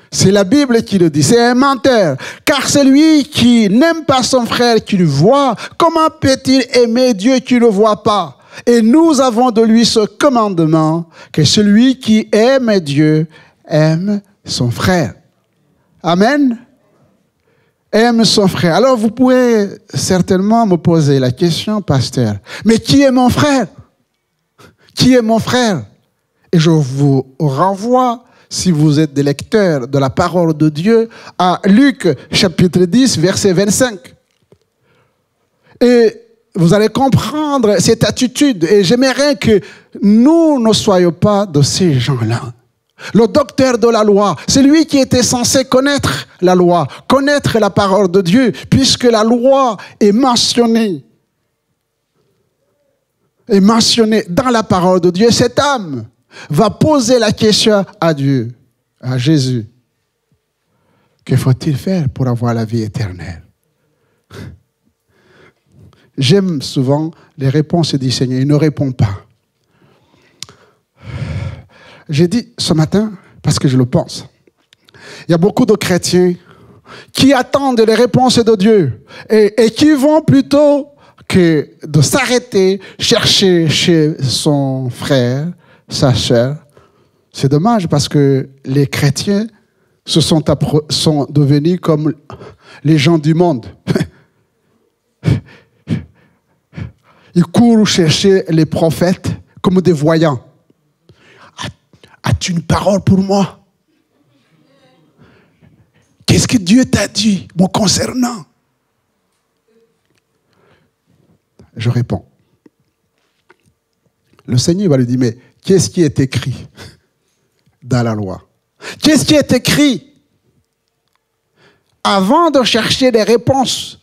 C'est la Bible qui le dit. C'est un menteur. Car celui qui n'aime pas son frère qui le voit, comment peut-il aimer Dieu qui ne le voit pas? Et nous avons de lui ce commandement, que celui qui aime Dieu aime son frère. Amen. Aime son frère. Alors vous pourrez certainement me poser la question, pasteur, mais qui est mon frère? Qui est mon frère? Et je vous renvoie, si vous êtes des lecteurs de la parole de Dieu, à Luc chapitre 10, verset 25. Et vous allez comprendre cette attitude. Et j'aimerais que nous ne soyons pas de ces gens-là. Le docteur de la loi, c'est lui qui était censé connaître la loi, connaître la parole de Dieu, puisque la loi est mentionnée dans la parole de Dieu. Cet homme va poser la question à Dieu, à Jésus. Que faut-il faire pour avoir la vie éternelle? J'aime souvent les réponses du Seigneur. Il ne répond pas. J'ai dit ce matin, parce que je le pense, il y a beaucoup de chrétiens qui attendent les réponses de Dieu et qui vont plutôt que de s'arrêter, chercher chez son frère, sa sœur. C'est dommage parce que les chrétiens sont devenus comme les gens du monde. Ils courent chercher les prophètes comme des voyants. As-tu une parole pour moi? Qu'est-ce que Dieu t'a dit me concernant? Je réponds. Le Seigneur va lui dire, mais qu'est-ce qui est écrit dans la loi? Qu'est-ce qui est écrit? Avant de chercher des réponses,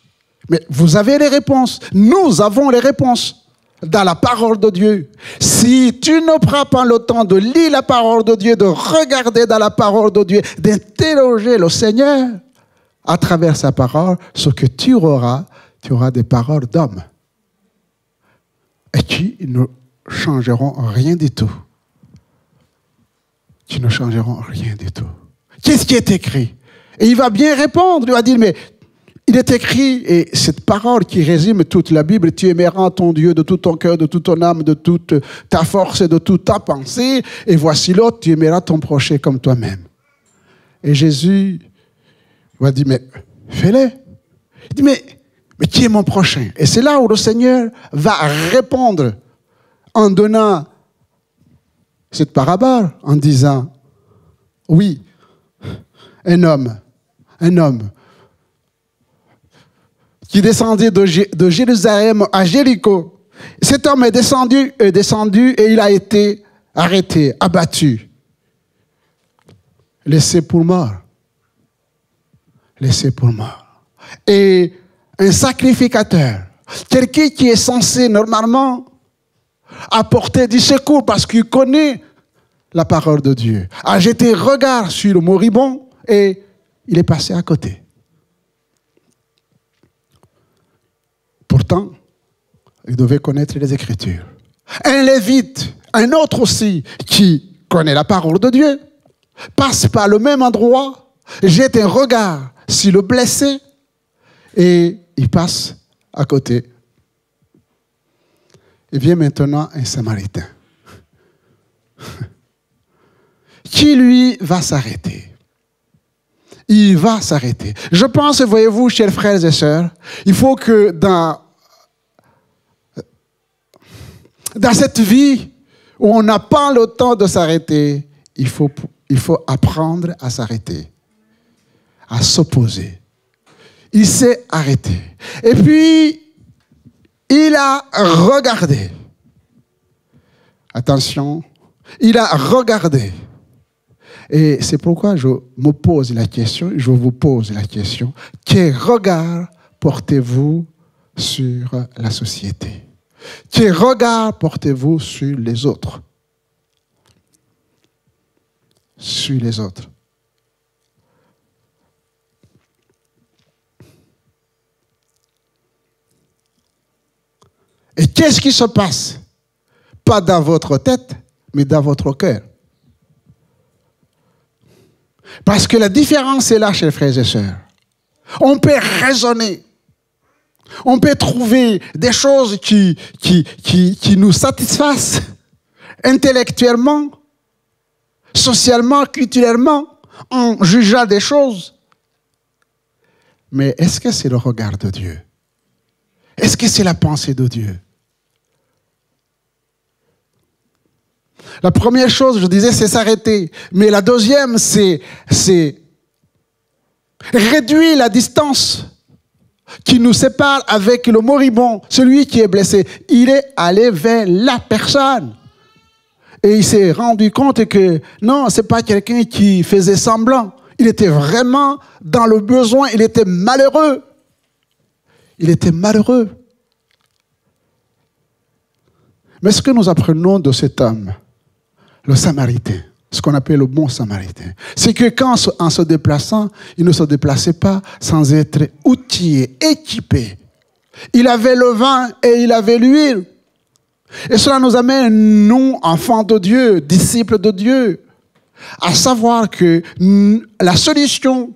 mais vous avez les réponses, nous avons les réponses dans la parole de Dieu. Si tu ne prends pas le temps de lire la parole de Dieu, de regarder dans la parole de Dieu, d'interroger le Seigneur à travers sa parole, ce que tu auras des paroles d'hommes et qui ne changeront rien du tout. Qui ne changeront rien du tout. Qu'est-ce qui est écrit? Et il va bien répondre. Il va dire, mais il est écrit, et cette parole qui résume toute la Bible, tu aimeras ton Dieu de tout ton cœur, de toute ton âme, de toute ta force et de toute ta pensée. Et voici l'autre, tu aimeras ton prochain comme toi-même. Et Jésus va dire, mais fais-le. Il dit, mais qui est mon prochain? Et c'est là où le Seigneur va répondre en donnant cette parabole, en disant, oui, un homme qui descendait de Jérusalem à Jéricho. Cet homme est descendu et il a été arrêté, abattu, laissé pour mort. Laissé pour mort. Et un sacrificateur, quelqu'un qui est censé normalement apporter du secours parce qu'il connaît la parole de Dieu, a jeté regard sur le moribond et il est passé à côté. Pourtant, il devait connaître les Écritures. Un lévite, un autre aussi, qui connaît la parole de Dieu, passe par le même endroit, jette un regard sur le blessé et il passe à côté. Il vient maintenant un Samaritain qui, lui, va s'arrêter. Il va s'arrêter. Je pense, voyez-vous, chers frères et sœurs, il faut que dans cette vie où on n'a pas le temps de s'arrêter, il faut apprendre à s'arrêter, à s'opposer. Il s'est arrêté. Et puis, il a regardé. Attention, il a regardé. Et c'est pourquoi je me pose la question, je vous pose la question, quel regard portez-vous sur la société? Quel regard portez-vous sur les autres? Sur les autres. Et qu'est-ce qui se passe? Pas dans votre tête, mais dans votre cœur. Parce que la différence est là, chers frères et sœurs. On peut raisonner. On peut trouver des choses qui nous satisfassent intellectuellement, socialement, culturellement, en jugeant des choses. Mais est-ce que c'est le regard de Dieu? Est-ce que c'est la pensée de Dieu? La première chose, je disais, c'est s'arrêter. Mais la deuxième, c'est réduire la distance qui nous sépare avec le moribond, celui qui est blessé. Il est allé vers la personne. Et il s'est rendu compte que non, ce n'est pas quelqu'un qui faisait semblant. Il était vraiment dans le besoin, il était malheureux. Il était malheureux. Mais ce que nous apprenons de cet homme, le Samaritain, ce qu'on appelle le bon Samaritain, c'est que quand, en se déplaçant, il ne se déplaçait pas sans être outillé, équipé. Il avait le vin et il avait l'huile. Et cela nous amène, nous, enfants de Dieu, disciples de Dieu, à savoir que la solution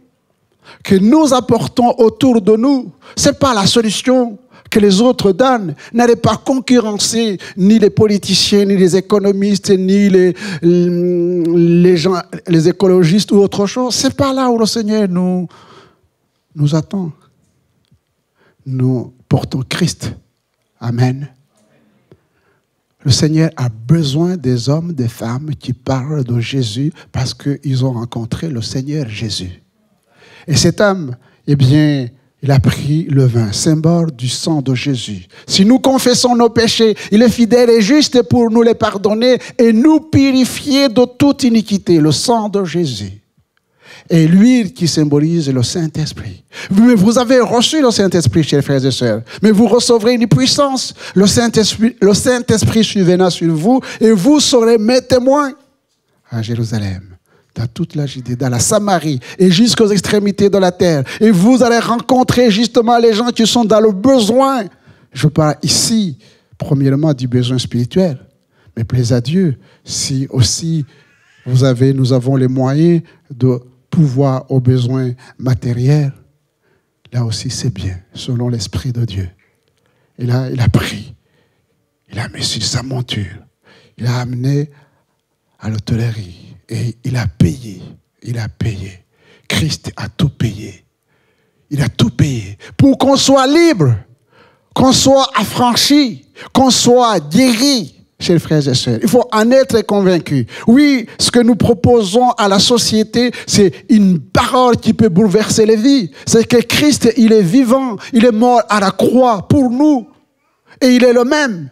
que nous apportons autour de nous, ce n'est pas la solution que les autres donnent. N'allez pas concurrencer ni les politiciens, ni les économistes, ni les gens, les écologistes ou autre chose. Ce n'est pas là où le Seigneur nous attend. Nous portons Christ. Amen. Le Seigneur a besoin des hommes, des femmes qui parlent de Jésus parce qu'ils ont rencontré le Seigneur Jésus. Et cet homme, eh bien, il a pris le vin, symbole du sang de Jésus. Si nous confessons nos péchés, il est fidèle et juste pour nous les pardonner et nous purifier de toute iniquité, le sang de Jésus. Et l'huile qui symbolise le Saint-Esprit. Mais vous avez reçu le Saint-Esprit, chers frères et sœurs. Mais vous recevrez une puissance. Le Saint-Esprit surviendra sur vous et vous serez mes témoins à Jérusalem, dans toute la Judée, dans la Samarie et jusqu'aux extrémités de la terre. Et vous allez rencontrer justement les gens qui sont dans le besoin. Je parle ici, premièrement, du besoin spirituel. Mais plaise à Dieu, si aussi nous avons les moyens de pouvoir aux besoins matériels, là aussi c'est bien, selon l'Esprit de Dieu. Et là, il a pris, il a mis sur sa monture, il a amené à l'hôtellerie et il a payé. Christ a tout payé. Il a tout payé pour qu'on soit libre, qu'on soit affranchi, qu'on soit guéri. Chers frères et sœurs, il faut en être convaincu. Oui, ce que nous proposons à la société, c'est une parole qui peut bouleverser les vies. C'est que Christ, il est vivant, il est mort à la croix pour nous. Et il est le même.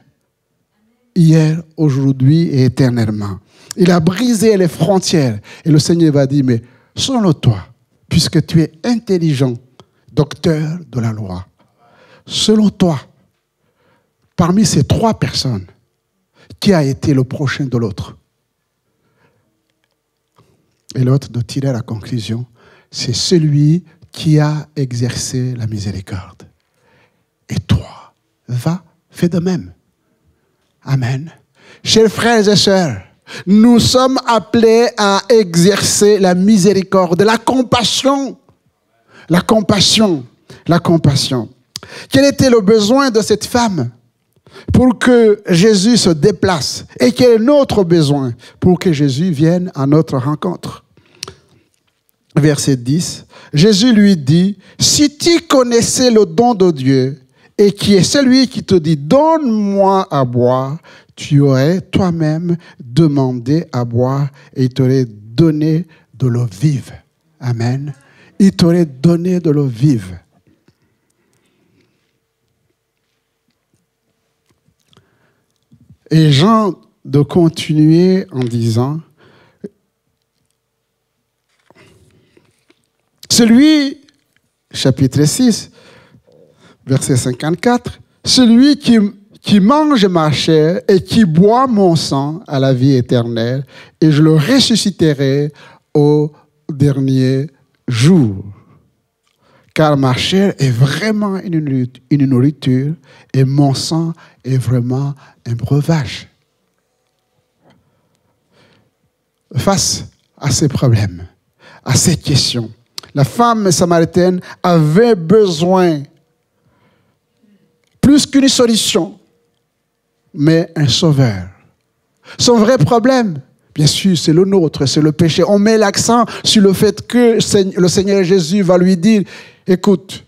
Hier, aujourd'hui et éternellement. Il a brisé les frontières. Et le Seigneur va dire, mais selon toi, puisque tu es intelligent, docteur de la loi, selon toi, parmi ces 3 personnes, qui a été le prochain de l'autre? Et l'autre de tirer la conclusion, c'est celui qui a exercé la miséricorde. Et toi, va, fais de même. Amen. Chers frères et sœurs, nous sommes appelés à exercer la miséricorde, la compassion. La compassion. La compassion. Quel était le besoin de cette femme pour que Jésus se déplace? Et quel est notre besoin pour que Jésus vienne à notre rencontre? Verset 10, Jésus lui dit, si tu connaissais le don de Dieu et qui est celui qui te dit, donne-moi à boire, tu aurais toi-même demandé à boire et il t'aurait donné de l'eau vive. Amen. Il t'aurait donné de l'eau vive. Et Jean de continuer en disant, celui, chapitre 6, verset 54, celui qui mange ma chair et qui boit mon sang à la vie éternelle, et je le ressusciterai au dernier jour. Car ma chair est vraiment une nourriture et mon sang est vraiment un breuvage. Face à ces problèmes, à ces questions, la femme samaritaine avait besoin, plus qu'une solution, mais un sauveur. Son vrai problème, bien sûr, c'est le nôtre, c'est le péché. On met l'accent sur le fait que le Seigneur Jésus va lui dire, écoute,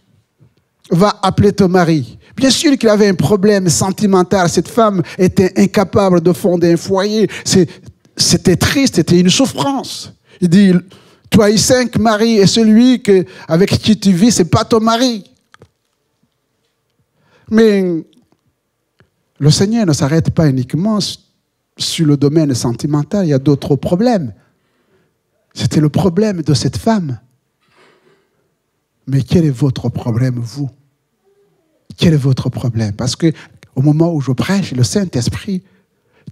va appeler ton mari. Bien sûr qu'il avait un problème sentimental. Cette femme était incapable de fonder un foyer. C'était triste, c'était une souffrance. Il dit, tu as eu 5 maris et celui avec qui tu vis, ce n'est pas ton mari. Mais le Seigneur ne s'arrête pas uniquement sur le domaine sentimental, il y a d'autres problèmes. C'était le problème de cette femme. Mais quel est votre problème, vous? Quel est votre problème? Parce qu'au moment où je prêche, le Saint-Esprit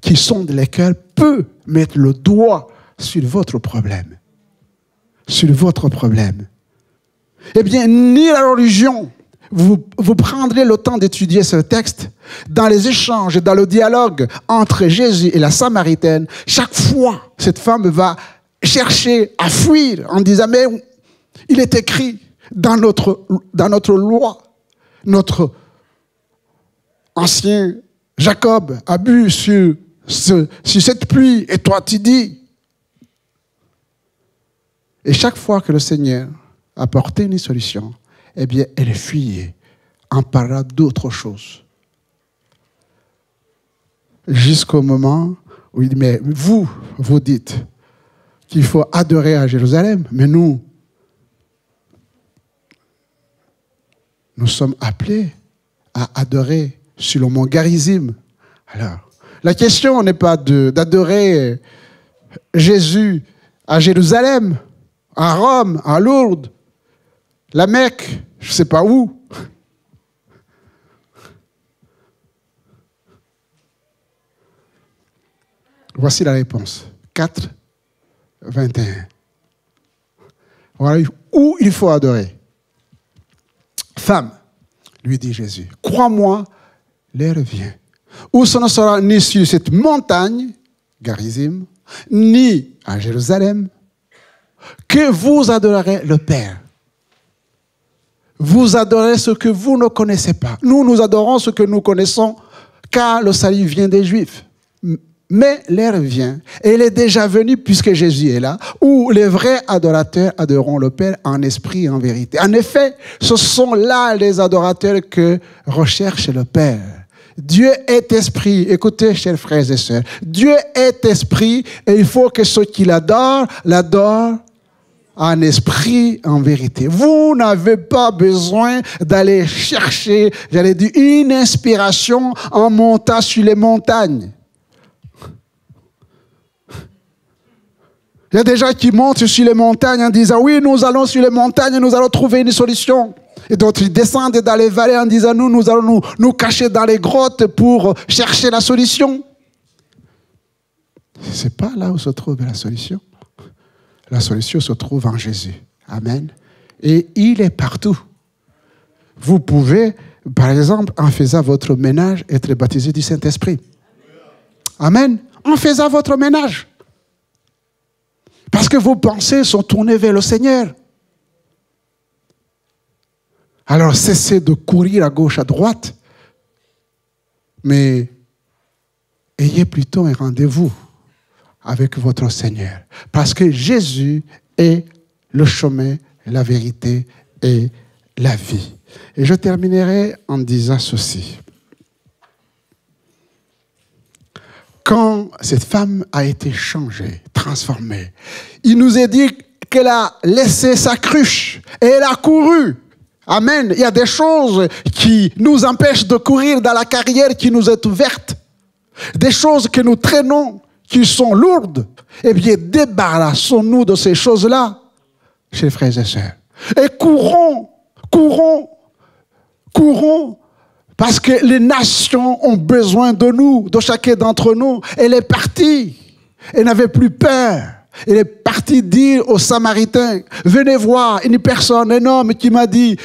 qui sonde les cœurs peut mettre le doigt sur votre problème. Sur votre problème. Eh bien, ni la religion, vous prendrez le temps d'étudier ce texte, dans les échanges, dans le dialogue entre Jésus et la Samaritaine, chaque fois, cette femme va chercher à fuir en disant, mais il est écrit dans notre loi, notre ancien Jacob a bu sur cette pluie, et toi tu dis. Et chaque fois que le Seigneur apportait une solution, eh bien, elle fuyait en parlant d'autre chose. Jusqu'au moment où il dit, mais vous dites qu'il faut adorer à Jérusalem, mais nous sommes appelés à adorer sur le mont Garizim. Alors, la question n'est pas d'adorer Jésus à Jérusalem, à Rome, à Lourdes, la Mecque, je ne sais pas où. Voici la réponse. 4, 21. Voilà où il faut adorer. Femme, lui dit Jésus, crois-moi, l'heure vient, où ce ne sera ni sur cette montagne, Garizim, ni à Jérusalem, que vous adorerez le Père. Vous adorez ce que vous ne connaissez pas. Nous adorons ce que nous connaissons, car le salut vient des Juifs. Mais l'heure vient, et elle est déjà venue, puisque Jésus est là, où les vrais adorateurs adoreront le Père en esprit et en vérité. En effet, ce sont là les adorateurs que recherche le Père. Dieu est esprit. Écoutez, chers frères et sœurs, Dieu est esprit, et il faut que ceux qui l'adorent en esprit, en vérité. Vous n'avez pas besoin d'aller chercher, j'allais dire, une inspiration en montant sur les montagnes. Il y a des gens qui montent sur les montagnes en disant, oui, nous allons sur les montagnes, nous allons trouver une solution. Et d'autres, ils descendent dans les vallées en disant, nous allons nous cacher dans les grottes pour chercher la solution. Ce n'est pas là où se trouve la solution. La solution se trouve en Jésus. Amen. Et il est partout. Vous pouvez, par exemple, en faisant votre ménage, être baptisé du Saint-Esprit. Amen. En faisant votre ménage. Parce que vos pensées sont tournées vers le Seigneur. Alors cessez de courir à gauche, à droite, mais ayez plutôt un rendez-vous avec votre Seigneur. Parce que Jésus est le chemin, la vérité et la vie. Et je terminerai en disant ceci. Quand cette femme a été changée, transformée, il nous est dit qu'elle a laissé sa cruche et elle a couru. Amen. Il y a des choses qui nous empêchent de courir dans la carrière qui nous est ouverte. Des choses que nous traînons, qui sont lourdes. Eh bien, débarrassons-nous de ces choses-là, chers frères et sœurs. Et courons, parce que les nations ont besoin de nous, de chacun d'entre nous. Elle est partie. Elle n'avait plus peur. Elle est partie dire aux Samaritains, venez voir une personne, un homme qui m'a dit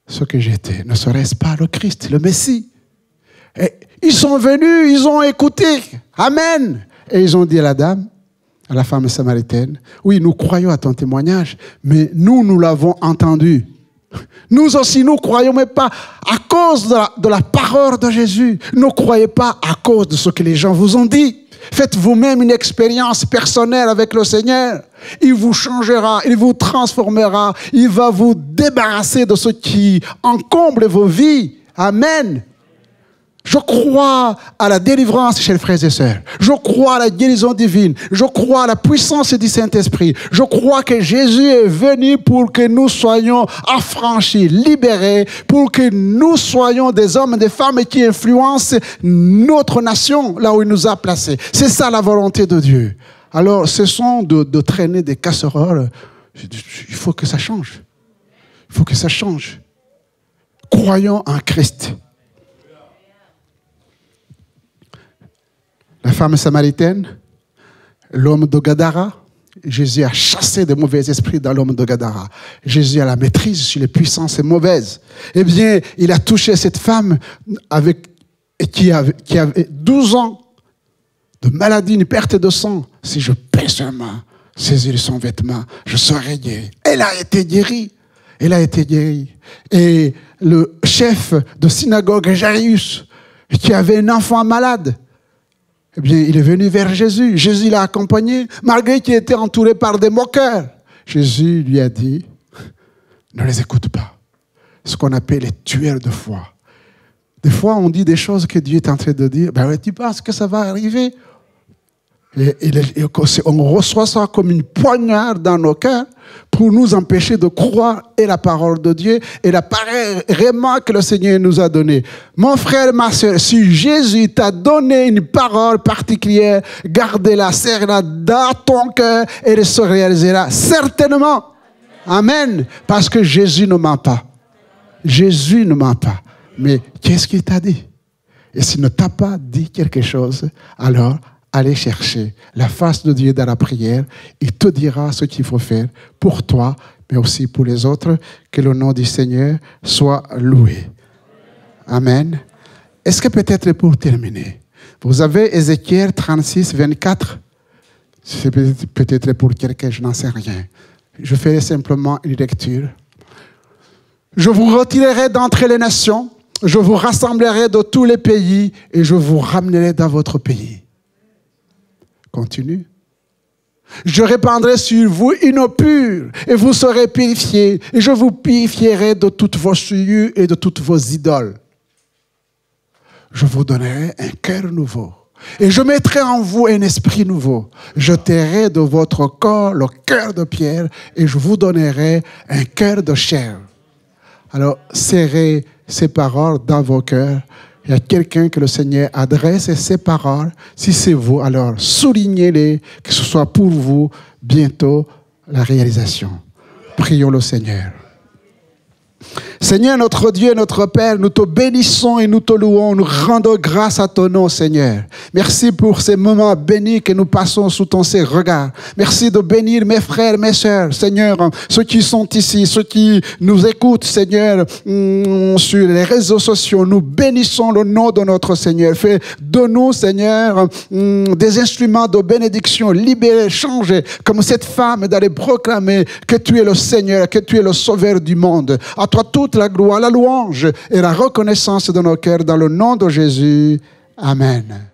ce que j'étais. Ne serait-ce pas le Christ, le Messie? Et ils sont venus, ils ont écouté. Amen. Et ils ont dit à la dame, à la femme samaritaine, oui, nous croyons à ton témoignage, mais nous l'avons entendu. Nous aussi, nous croyons, mais pas à cause de la parole de Jésus. Ne croyez pas à cause de ce que les gens vous ont dit. Faites vous-même une expérience personnelle avec le Seigneur. Il vous changera, il vous transformera, il va vous débarrasser de ce qui encombre vos vies. Amen. Je crois à la délivrance, chers frères et sœurs. Je crois à la guérison divine. Je crois à la puissance du Saint-Esprit. Je crois que Jésus est venu pour que nous soyons affranchis, libérés, pour que nous soyons des hommes et des femmes qui influencent notre nation là où il nous a placés. C'est ça la volonté de Dieu. Alors, ce sont de traîner des casseroles. Il faut que ça change. Il faut que ça change. Croyons en Christ. La femme samaritaine, l'homme de Gadara, Jésus a chassé de mauvais esprits dans l'homme de Gadara. Jésus a la maîtrise sur les puissances mauvaises. Eh bien, il a touché cette femme qui avait 12 ans de maladie, une perte de sang. Si je peux seulement saisir son vêtement, je serai guéri. Elle a été guérie. Elle a été guérie. Et le chef de synagogue, Jairus, qui avait un enfant malade, eh bien, il est venu vers Jésus. Jésus l'a accompagné, malgré qu'il était entouré par des moqueurs. Jésus lui a dit, ne les écoute pas. Ce qu'on appelle les tueurs de foi. Des fois, on dit des choses que Dieu est en train de dire. Ben, tu penses que ça va arriver? Et on reçoit ça comme une poignarde dans nos cœurs pour nous empêcher de croire et la parole de Dieu et la parole vraiment que le Seigneur nous a donnée. Mon frère, ma soeur, si Jésus t'a donné une parole particulière, gardez-la, serre-la dans ton cœur et elle se réalisera certainement. Amen. Parce que Jésus ne ment pas. Jésus ne ment pas. Mais qu'est-ce qu'il t'a dit? Et s'il ne t'a pas dit quelque chose, alors allez chercher la face de Dieu dans la prière. Il te dira ce qu'il faut faire pour toi, mais aussi pour les autres. Que le nom du Seigneur soit loué. Amen. Est-ce que peut-être pour terminer, vous avez Ézéchiel 36, 24? C'est peut-être pour quelqu'un, je n'en sais rien. Je ferai simplement une lecture. Je vous retirerai d'entre les nations, je vous rassemblerai de tous les pays et je vous ramènerai dans votre pays. Continue. Je répandrai sur vous une eau pure et vous serez purifiés et je vous purifierai de toutes vos souillures et de toutes vos idoles. Je vous donnerai un cœur nouveau et je mettrai en vous un esprit nouveau. Je t'airai de votre corps le cœur de pierre et je vous donnerai un cœur de chair. Alors, serrez ces paroles dans vos cœurs. Il y a quelqu'un que le Seigneur adresse ces paroles. Si c'est vous, alors soulignez-les, que ce soit pour vous bientôt la réalisation. Prions le Seigneur. Seigneur, notre Dieu, notre Père, nous te bénissons et nous te louons, nous rendons grâce à ton nom, Seigneur. Merci pour ces moments bénis que nous passons sous ton regard. Merci de bénir mes frères, mes sœurs, Seigneur, ceux qui sont ici, ceux qui nous écoutent, Seigneur, sur les réseaux sociaux. Nous bénissons le nom de notre Seigneur. Fais de nous, Seigneur, des instruments de bénédiction, libérés, changés, comme cette femme d'aller proclamer que tu es le Seigneur, que tu es le Sauveur du monde. À toi toute la gloire, la louange et la reconnaissance de nos cœurs dans le nom de Jésus. Amen.